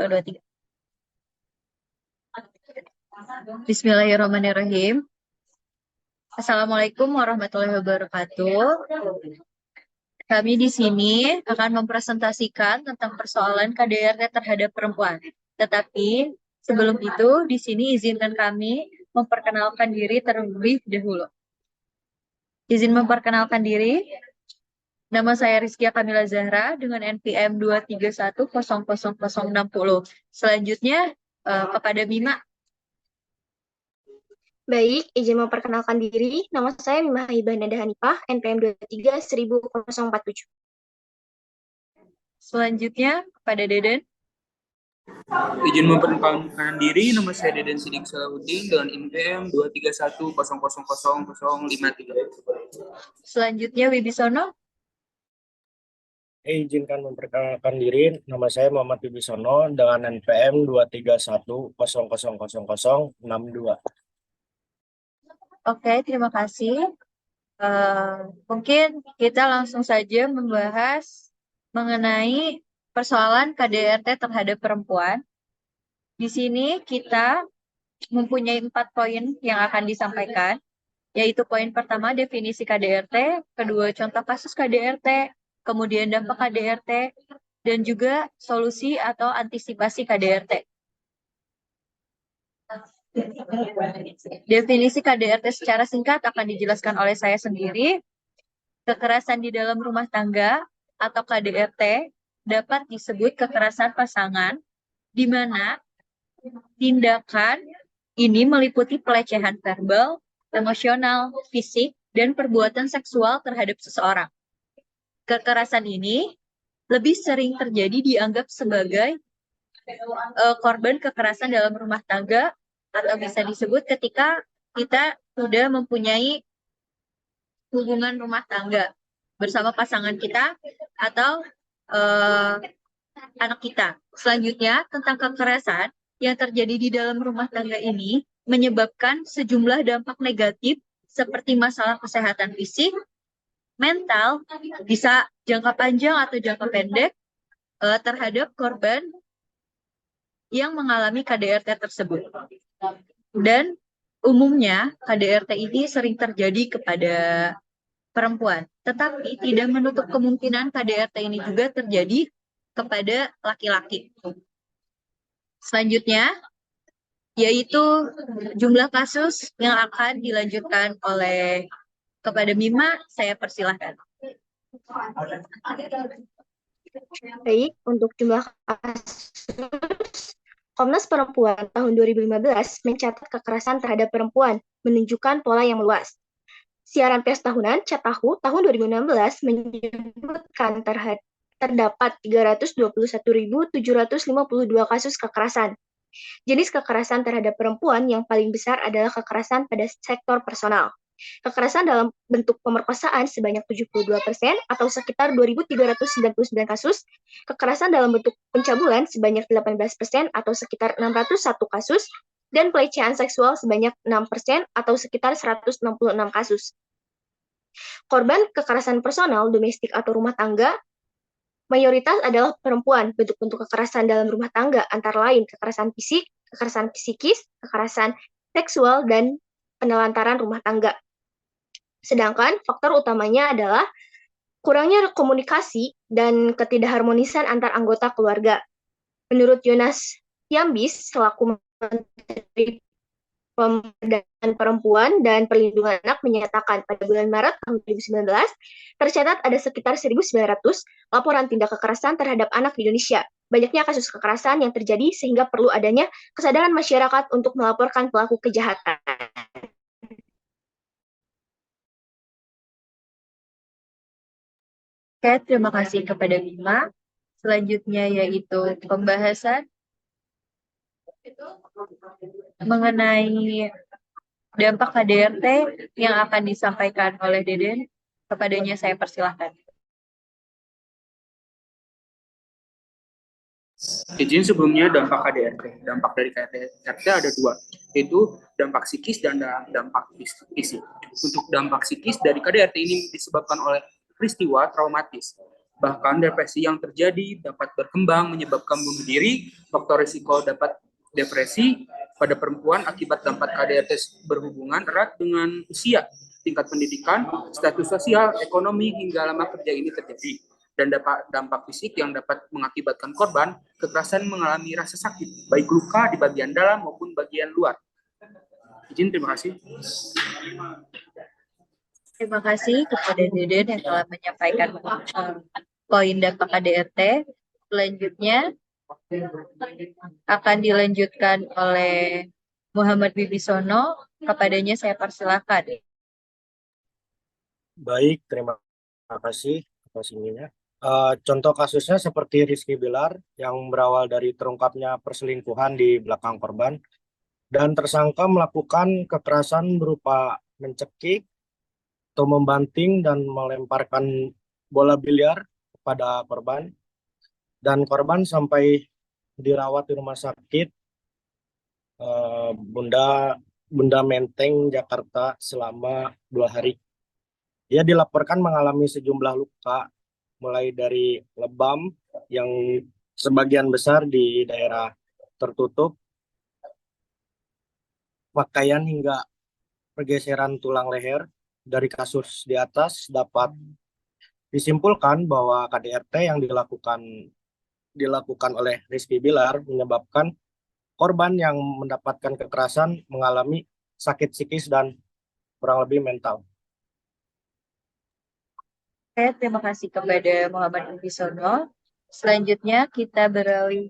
23. Bismillahirrahmanirrahim. Assalamualaikum warahmatullahi wabarakatuh. Kami di sini akan mempresentasikan tentang persoalan KDRT terhadap perempuan. Tetapi sebelum itu, di sini izinkan kami memperkenalkan diri terlebih dahulu. Izin memperkenalkan diri. Nama saya Rizkia Kamila Zahra dengan NPM 231000060. Selanjutnya kepada Bima. Baik, izin memperkenalkan diri. Nama saya Mima Haibah Nada Hanifah, NPM 23 10047. Selanjutnya kepada Deden. Izin memperkenalkan diri, nama saya Deden Sidik Salahuddin dengan NPM 231000053. Selanjutnya Wibisono. Izinkan memperkenalkan diri, nama saya Muhammad Wibisono dengan NPM 231000062. Oke, terima kasih. Mungkin kita langsung saja membahas mengenai persoalan KDRT terhadap perempuan. Di sini kita mempunyai 4 poin yang akan disampaikan, yaitu poin pertama definisi KDRT, kedua contoh kasus KDRT, kemudian dampak KDRT, dan juga solusi atau antisipasi KDRT. Definisi KDRT secara singkat akan dijelaskan oleh saya sendiri. Kekerasan di dalam rumah tangga atau KDRT dapat disebut kekerasan pasangan, di mana tindakan ini meliputi pelecehan verbal, emosional, fisik, dan perbuatan seksual terhadap seseorang. Kekerasan ini lebih sering terjadi dianggap sebagai korban kekerasan dalam rumah tangga, atau bisa disebut ketika kita sudah mempunyai hubungan rumah tangga bersama pasangan kita atau anak kita. Selanjutnya, tentang kekerasan yang terjadi di dalam rumah tangga ini menyebabkan sejumlah dampak negatif seperti masalah kesehatan fisik, mental, bisa jangka panjang atau jangka pendek terhadap korban yang mengalami KDRT tersebut. Dan umumnya KDRT ini sering terjadi kepada perempuan, tetapi tidak menutup kemungkinan KDRT ini juga terjadi kepada laki-laki. Selanjutnya, yaitu jumlah kasus yang akan dilanjutkan oleh kepada Mima, saya persilahkan. Baik, untuk jumlah kasus, Komnas Perempuan tahun 2015 mencatat kekerasan terhadap perempuan, menunjukkan pola yang meluas. Siaran pers tahunan Catahu tahun 2016 menyebutkan terdapat 321.752 kasus kekerasan. Jenis kekerasan terhadap perempuan yang paling besar adalah kekerasan pada sektor personal. Kekerasan dalam bentuk pemerkosaan sebanyak 72% atau sekitar 2.399 kasus, kekerasan dalam bentuk pencabulan sebanyak 18% atau sekitar 601 kasus, dan pelecehan seksual sebanyak 6% atau sekitar 166 kasus. Korban kekerasan personal, domestik atau rumah tangga mayoritas adalah perempuan. Bentuk-bentuk kekerasan dalam rumah tangga antara lain kekerasan fisik, kekerasan psikis, kekerasan seksual, dan penelantaran rumah tangga. Sedangkan faktor utamanya adalah kurangnya komunikasi dan ketidakharmonisan antar anggota keluarga. Menurut Yonas Yambis, selaku Menteri Pemberdayaan Perempuan dan Perlindungan Anak menyatakan pada bulan Maret tahun 2019, tercatat ada sekitar 1.900 laporan tindak kekerasan terhadap anak di Indonesia. Banyaknya kasus kekerasan yang terjadi sehingga perlu adanya kesadaran masyarakat untuk melaporkan pelaku kejahatan. Oke, terima kasih kepada Bima. Selanjutnya yaitu pembahasan mengenai dampak KDRT yang akan disampaikan oleh Deden. Kepadanya saya persilahkan. Izin sebelumnya dampak KDRT. Dampak dari KDRT ada 2, yaitu dampak psikis dan dampak fisik. Untuk dampak psikis dari KDRT ini disebabkan oleh peristiwa traumatis. Bahkan depresi yang terjadi dapat berkembang menyebabkan bunuh diri. Faktor risiko dapat depresi pada perempuan akibat dampak KDRT berhubungan erat dengan usia, tingkat pendidikan, status sosial, ekonomi, hingga lama kerja ini terjadi. Dan dampak fisik yang dapat mengakibatkan korban kekerasan mengalami rasa sakit, baik luka di bagian dalam maupun bagian luar. Izin, terima kasih. Terima kasih kepada Deden yang telah menyampaikan poin dampak KDRT. Selanjutnya akan dilanjutkan oleh Muhammad Wibisono. Kepadanya saya persilakan. Baik, terima kasih atas ininya. Contoh kasusnya seperti Rizky Bilar yang berawal dari terungkapnya perselingkuhan di belakang korban dan tersangka melakukan kekerasan berupa mencekik atau membanting dan melemparkan bola biliar kepada korban dan korban sampai dirawat di rumah sakit Bunda Menteng Jakarta selama 2 hari. Dia dilaporkan mengalami sejumlah luka mulai dari lebam yang sebagian besar di daerah tertutup, pakaian hingga pergeseran tulang leher. Dari kasus di atas dapat disimpulkan bahwa KDRT yang dilakukan oleh Rizky Bilar menyebabkan korban yang mendapatkan kekerasan mengalami sakit psikis dan kurang lebih mental. Oke, terima kasih kepada Muhammad Wibisono. Selanjutnya kita beralih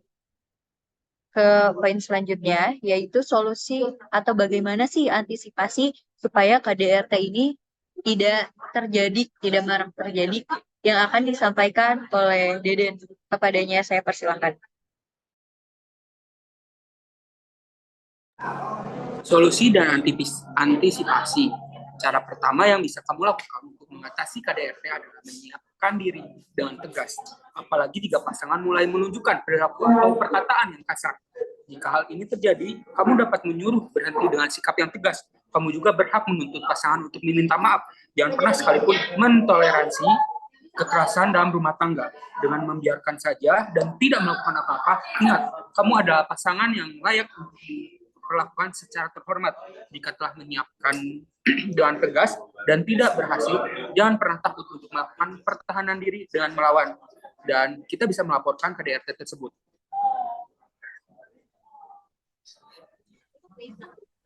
ke poin selanjutnya, yaitu solusi atau bagaimana sih antisipasi supaya KDRT ini tidak terjadi, tidak marak terjadi, yang akan disampaikan oleh Deden. Kepadanya saya persilakan. Solusi dan antisipasi. Cara pertama yang bisa kamu lakukan untuk mengatasi KDRT adalah menyiapkan diri dengan tegas. Apalagi jika pasangan mulai menunjukkan perilaku atau perkataan yang kasar. Jika hal ini terjadi, kamu dapat menyuruh berhenti dengan sikap yang tegas. Kamu juga berhak menuntut pasangan untuk meminta maaf. Jangan pernah sekalipun mentoleransi kekerasan dalam rumah tangga dengan membiarkan saja dan tidak melakukan apa-apa. Ingat, kamu adalah pasangan yang layak diperlakukan secara terhormat. Jika telah menyiapkan dengan tegas dan tidak berhasil, jangan pernah takut untuk melakukan pertahanan diri dengan melawan. Dan kita bisa melaporkan KDRT tersebut.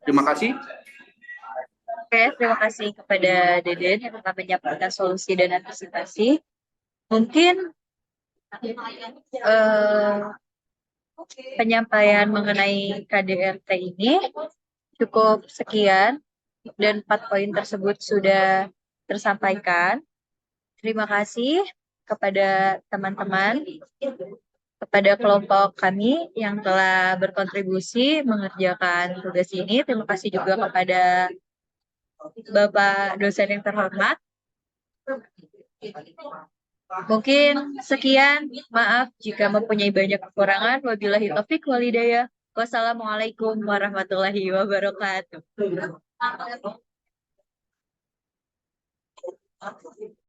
Terima kasih. Oke, terima kasih kepada Deden yang telah menyampaikan solusi dan antisipasi. Mungkin penyampaian mengenai KDRT ini cukup sekian dan 4 poin tersebut sudah tersampaikan. Terima kasih kepada teman-teman, kepada kelompok kami yang telah berkontribusi mengerjakan tugas ini. Terima kasih juga kepada Bapak dosen yang terhormat. Mungkin sekian, maaf jika mempunyai banyak kekurangan. Wabillahi taufik wal hidayah. Wassalamualaikum warahmatullahi wabarakatuh.